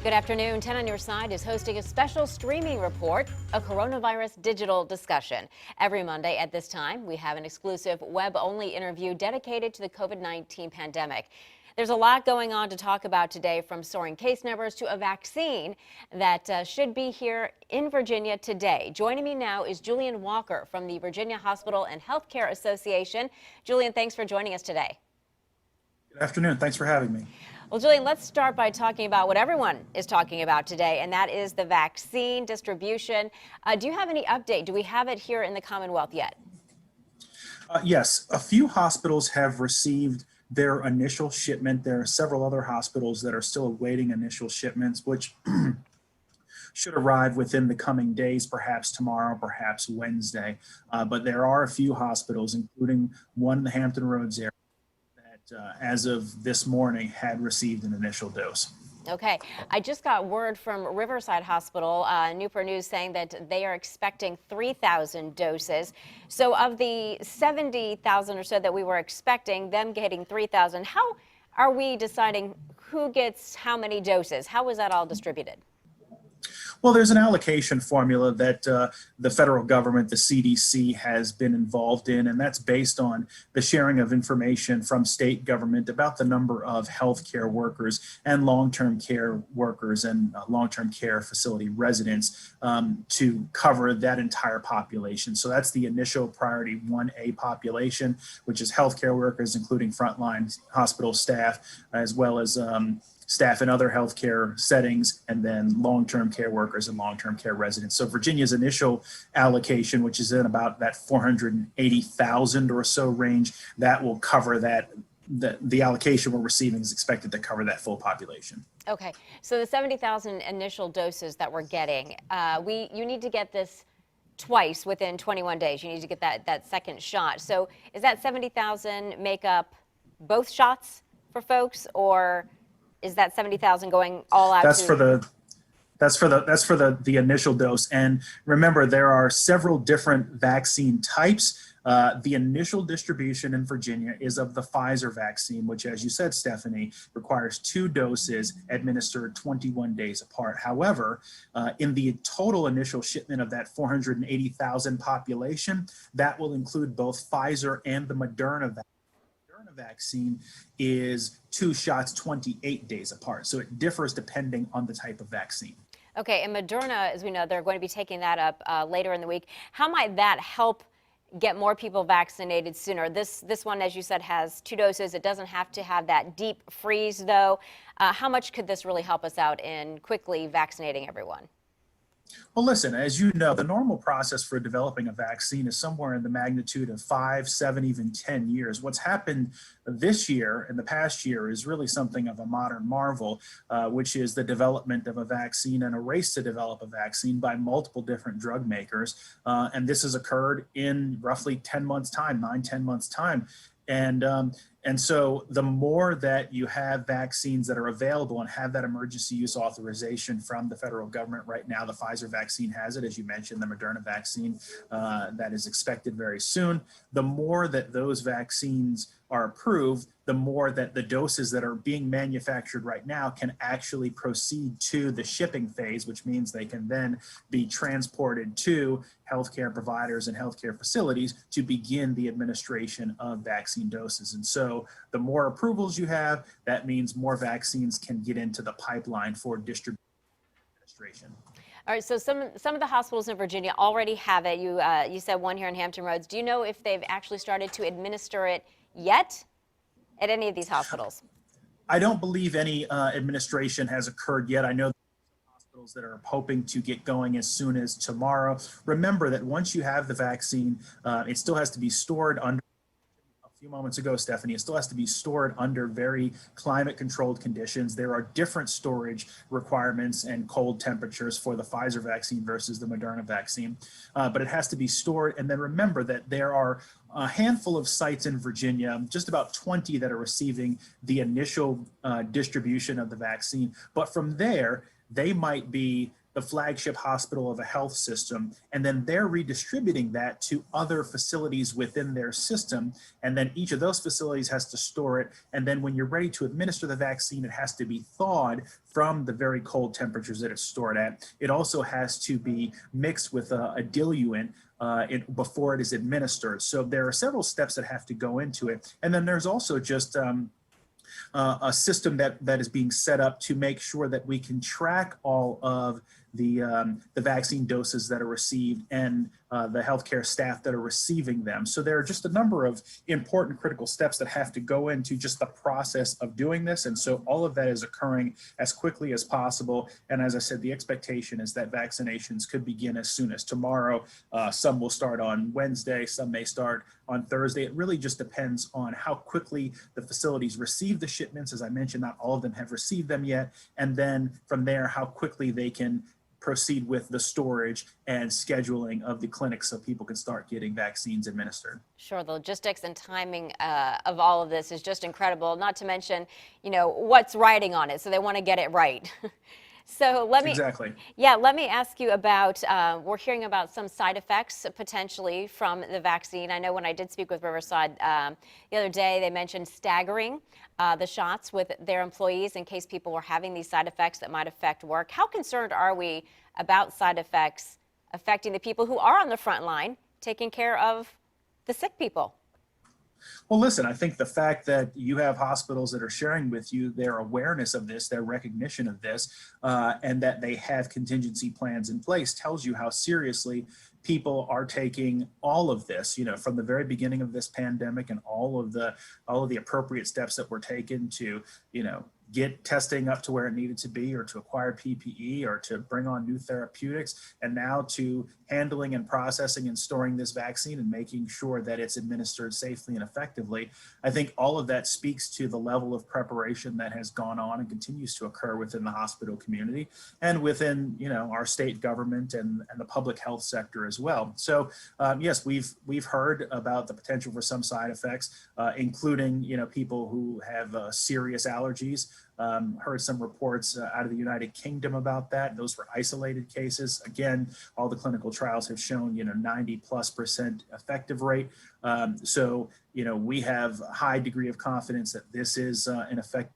Good afternoon. 10 on Your Side is hosting a special streaming report, a coronavirus digital discussion. Every Monday at this time, we have an exclusive web-only interview dedicated to the COVID-19 pandemic. There's a lot going on to talk about today, from soaring case numbers to a vaccine that should be here in Virginia today. Joining me now is Julian Walker from the Virginia Hospital and Healthcare Association. Julian, thanks for joining us today. Good afternoon. Thanks for having me. Well, Julian, let's start by talking about what everyone is talking about today, and that is the vaccine distribution. Do you have any update? Do we have it here in the Commonwealth yet? Yes, a few hospitals have received their initial shipment. There are several other hospitals that are still awaiting initial shipments, which should arrive within the coming days, perhaps tomorrow, perhaps Wednesday. But there are a few hospitals, including one in the Hampton Roads area, as of this morning, had received an initial dose. Okay. I just got word from Riverside Hospital, Newport News, saying that they are expecting 3,000 doses. So of the 70,000 or so that we were expecting, them getting 3,000, how are we deciding who gets how many doses? How was that all distributed? Well, there's an allocation formula that the federal government, the CDC, has been involved in, and that's based on the sharing of information from state government about the number of healthcare workers and long-term care workers and long-term care facility residents to cover that entire population. So that's the initial priority 1A population, which is healthcare workers, including frontline hospital staff, as well as staff in other healthcare settings, and then long-term care workers and long-term care residents. So Virginia's initial allocation, which is in about that 480,000 or so range, that will cover that. The allocation we're receiving is expected to cover that full population. Okay, so the 70,000 initial doses that we're getting, you need to get this twice within 21 days. You need to get that second shot. So is that 70,000 make up both shots for folks, or is that 70,000 going all out? That's for the initial dose. And remember, there are several different vaccine types. The initial distribution in Virginia is of the Pfizer vaccine, which, as you said, Stephanie, requires 2 doses administered 21 days apart. However, in the total initial shipment of that 480,000 population, that will include both Pfizer and the Moderna vaccine is 2 shots 28 days apart. So it differs depending on the type of vaccine. Okay, and Moderna, as we know, they're going to be taking that up later in the week. How might that help get more people vaccinated sooner? This one, as you said, has 2 doses. It doesn't have to have that deep freeze, though. How much could this really help us out in quickly vaccinating everyone? Well, listen, as you know, the normal process for developing a vaccine is somewhere in the magnitude of 5, 7, even 10 years. What's happened this year and the past year is really something of a modern marvel, which is the development of a vaccine and a race to develop a vaccine by multiple different drug makers. And this has occurred in roughly 10 months' time, 9, 10 months' time. And so the more that you have vaccines that are available and have that emergency use authorization from the federal government right now, the Pfizer vaccine has it, as you mentioned, the Moderna vaccine that is expected very soon, the more that those vaccines are approved, the more that the doses that are being manufactured right now can actually proceed to the shipping phase, which means they can then be transported to healthcare providers and healthcare facilities to begin the administration of vaccine doses. And so the more approvals you have, that means more vaccines can get into the pipeline for distribution and administration. All right, so some of the hospitals in Virginia already have it. You said one here in Hampton Roads. Do you know if they've actually started to administer it yet at any of these hospitals? I don't believe any administration has occurred yet. I know hospitals that are hoping to get going as soon as tomorrow. Remember that once you have the vaccine, it still has to be stored under, a few moments ago, Stephanie, it still has to be stored under very climate controlled conditions. There are different storage requirements and cold temperatures for the Pfizer vaccine versus the Moderna vaccine, but it has to be stored. And then remember that there are a handful of sites in Virginia, just about 20, that are receiving the initial distribution of the vaccine. But from there, they might be the flagship hospital of a health system, and then they're redistributing that to other facilities within their system. And then each of those facilities has to store it. And then when you're ready to administer the vaccine, it has to be thawed from the very cold temperatures that it's stored at. It also has to be mixed with a diluent before it is administered. So there are several steps that have to go into it. And then there's also just a system that is being set up to make sure that we can track all of the vaccine doses that are received and the healthcare staff that are receiving them. So there are just a number of important critical steps that have to go into just the process of doing this. And so all of that is occurring as quickly as possible. And as I said, the expectation is that vaccinations could begin as soon as tomorrow. Some will start on Wednesday, some may start on Thursday. It really just depends on how quickly the facilities receive the shipments. As I mentioned, not all of them have received them yet. And then from there, how quickly they can proceed with the storage and scheduling of the clinics so people can start getting vaccines administered. Sure, the logistics and timing of all of this is just incredible, not to mention, what's riding on it, so they want to get it right. So let me ask you about, we're hearing about some side effects potentially from the vaccine. I know when I did speak with Riverside the other day, they mentioned staggering the shots with their employees in case people were having these side effects that might affect work. How concerned are we about side effects affecting the people who are on the front line taking care of the sick people? Well, listen, I think the fact that you have hospitals that are sharing with you their awareness of this, their recognition of this, and that they have contingency plans in place tells you how seriously people are taking all of this, from the very beginning of this pandemic, and all of the appropriate steps that were taken to, get testing up to where it needed to be, or to acquire PPE, or to bring on new therapeutics, and now to handling and processing and storing this vaccine and making sure that it's administered safely and effectively. I think all of that speaks to the level of preparation that has gone on and continues to occur within the hospital community and within, our state government and the public health sector as well. So yes, we've heard about the potential for some side effects, including, people who have serious allergies. Heard some reports out of the United Kingdom about that. Those were isolated cases. Again, all the clinical trials have shown, 90+% effective rate. So, we have a high degree of confidence that this is an effective.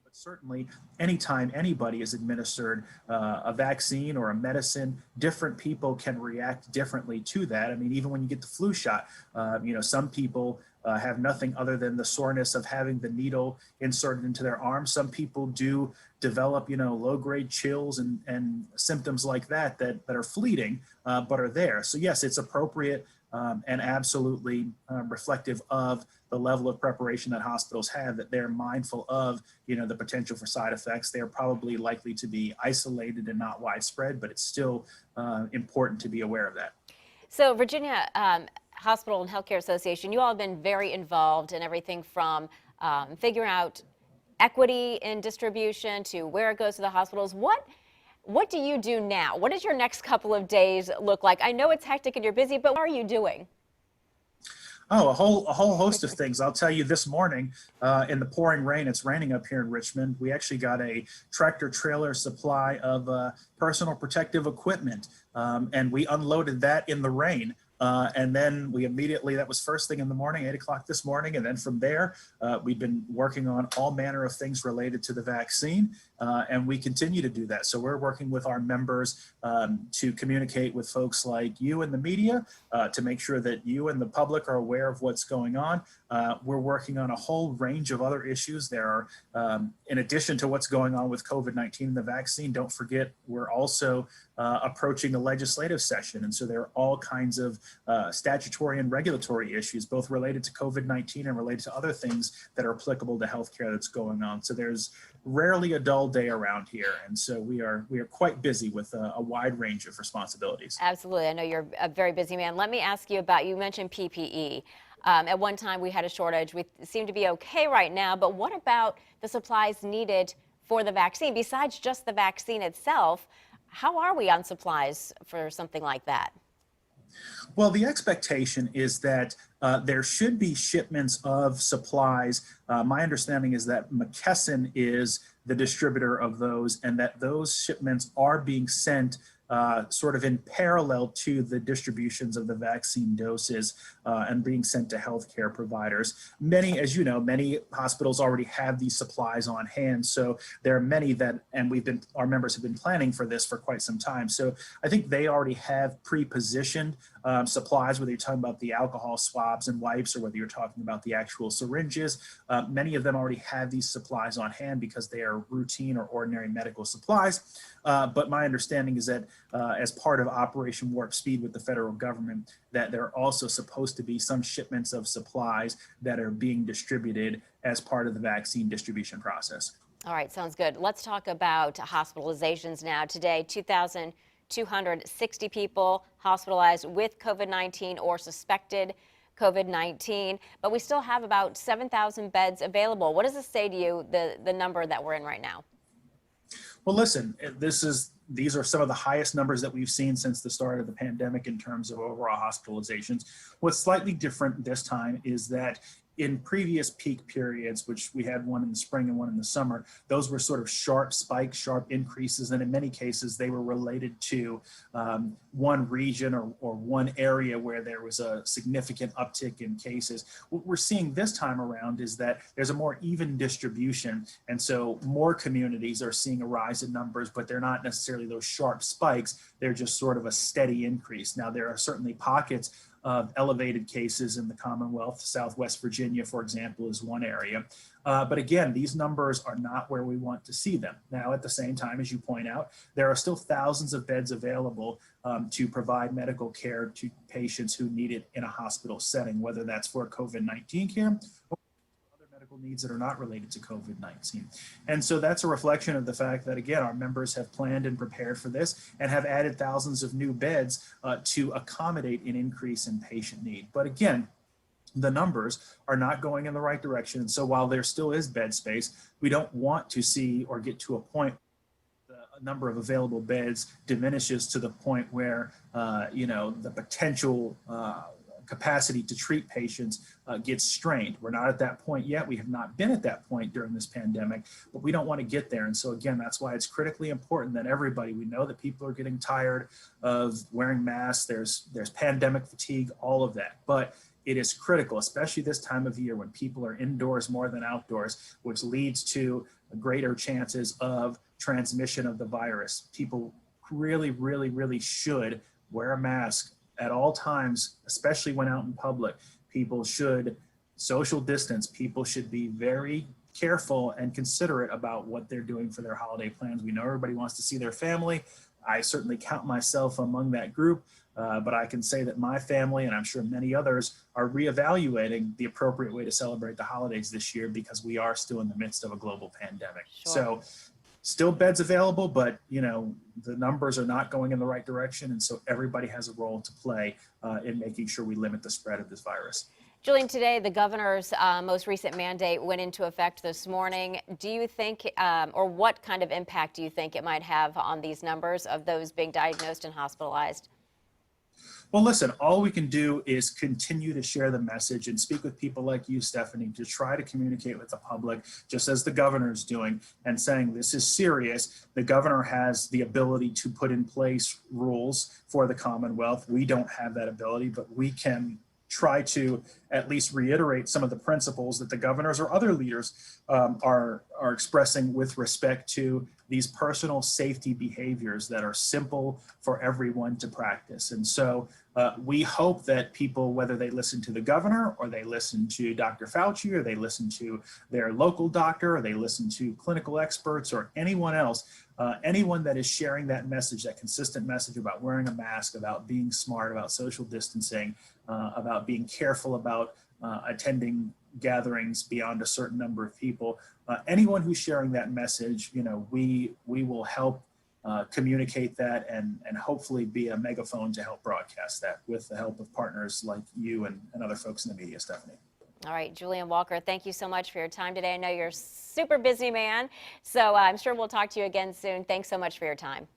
But certainly, anytime anybody is administered a vaccine or a medicine, different people can react differently to that. I mean, even when you get the flu shot, some people have nothing other than the soreness of having the needle inserted into their arm. Some people do develop, low-grade chills and symptoms like that are fleeting, but are there. So yes, it's appropriate and absolutely reflective of the level of preparation that hospitals have, that they're mindful of, the potential for side effects. They're probably likely to be isolated and not widespread, but it's still important to be aware of that. So Virginia Hospital and Healthcare Association, you all have been very involved in everything from figuring out equity in distribution to where it goes to the hospitals. What do you do now? What does your next couple of days look like? I know it's hectic and you're busy, but what are you doing? Oh, a whole host of things. I'll tell you, this morning in the pouring rain, it's raining up here in Richmond. We actually got a tractor trailer supply of personal protective equipment, and we unloaded that in the rain. And then we immediately, that was first thing in the morning, 8 o'clock this morning. And then from there, we've been working on all manner of things related to the vaccine. And we continue to do that. So we're working with our members to communicate with folks like you in the media to make sure that you and the public are aware of what's going on. We're working on a whole range of other issues. There are, in addition to what's going on with COVID-19 and the vaccine, don't forget, we're also approaching the legislative session. And so there are all kinds of statutory and regulatory issues, both related to COVID-19 and related to other things that are applicable to healthcare that's going on. So there's rarely a dull day around here. And so we are quite busy with a wide range of responsibilities. Absolutely. I know you're a very busy man. Let me ask you about, you mentioned PPE. At one time we had a shortage. We seem to be okay right now, but what about the supplies needed for the vaccine? Besides just the vaccine itself, how are we on supplies for something like that? Well, the expectation is that there should be shipments of supplies. My understanding is that McKesson is the distributor of those, and that those shipments are being sent sort of in parallel to the distributions of the vaccine doses and being sent to healthcare providers. Many, as you know, many hospitals already have these supplies on hand. So there are many that, and our members have been planning for this for quite some time. So I think they already have pre-positioned supplies, whether you're talking about the alcohol swabs and wipes or whether you're talking about the actual syringes. Many of them already have these supplies on hand because they are routine or ordinary medical supplies. But my understanding is that as part of Operation Warp Speed with the federal government, that there are also supposed to be some shipments of supplies that are being distributed as part of the vaccine distribution process. All right, sounds good. Let's talk about hospitalizations now. Today, 2,260 people hospitalized with COVID-19 or suspected COVID-19, but we still have about 7,000 beds available. What does this say to you, the number that we're in right now? Well, listen, these are some of the highest numbers that we've seen since the start of the pandemic in terms of overall hospitalizations. What's slightly different this time is that in previous peak periods, which we had one in the spring and one in the summer, those were sort of sharp spikes, sharp increases, and in many cases they were related to one region or one area where there was a significant uptick in cases. What we're seeing this time around is that there's a more even distribution, and so more communities are seeing a rise in numbers, but they're not necessarily those sharp spikes. They're just sort of a steady increase. Now, there are certainly pockets of elevated cases in the Commonwealth. Southwest Virginia, for example, is one area. But again, these numbers are not where we want to see them. Now, at the same time, as you point out, there are still thousands of beds available to provide medical care to patients who need it in a hospital setting, whether that's for COVID-19 care or medical needs that are not related to COVID-19. And so that's a reflection of the fact that, again, our members have planned and prepared for this and have added thousands of new beds to accommodate an increase in patient need. But again, the numbers are not going in the right direction. And so while there still is bed space, we don't want to see or get to a point the number of available beds diminishes to the point where, the potential capacity to treat patients gets strained. We're not at that point yet. We have not been at that point during this pandemic, but we don't want to get there. And so again, that's why it's critically important that everybody, we know that people are getting tired of wearing masks. There's pandemic fatigue, all of that. But it is critical, especially this time of year when people are indoors more than outdoors, which leads to greater chances of transmission of the virus. People really, really, really should wear a mask at all times, especially when out in public. People should social distance. People should be very careful and considerate about what they're doing for their holiday plans. We know everybody wants to see their family. I certainly count myself among that group, but I can say that my family, and I'm sure many others, are reevaluating the appropriate way to celebrate the holidays this year because we are still in the midst of a global pandemic. Sure. So still beds available, but the numbers are not going in the right direction. And so everybody has a role to play in making sure we limit the spread of this virus. Julian, today the governor's most recent mandate went into effect this morning. Do you think, or what kind of impact do you think it might have on these numbers of those being diagnosed and hospitalized? Well, listen, all we can do is continue to share the message and speak with people like you, Stephanie, to try to communicate with the public, just as the governor is doing, and saying this is serious. The governor has the ability to put in place rules for the Commonwealth. We don't have that ability, but we can try to at least reiterate some of the principles that the governors or other leaders are expressing with respect to these personal safety behaviors that are simple for everyone to practice. And so we hope that people, whether they listen to the governor or they listen to Dr. Fauci or they listen to their local doctor or they listen to clinical experts or anyone else, anyone that is sharing that message, that consistent message about wearing a mask, about being smart, about social distancing, about being careful about attending gatherings beyond a certain number of people. Anyone who's sharing that message, we will help communicate that and hopefully be a megaphone to help broadcast that with the help of partners like you and other folks in the media, Stephanie. All right, Julian Walker, thank you so much for your time today. I know you're a super busy man, so I'm sure we'll talk to you again soon. Thanks so much for your time.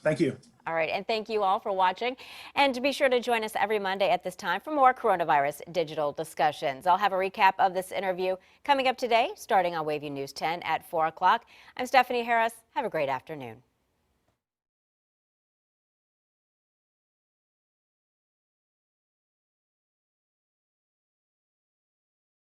Thank you. All right, and thank you all for watching. And be sure to join us every Monday at this time for more coronavirus digital discussions. I'll have a recap of this interview coming up today, starting on WAVY News 10 at 4 o'clock. I'm Stephanie Harris. Have a great afternoon.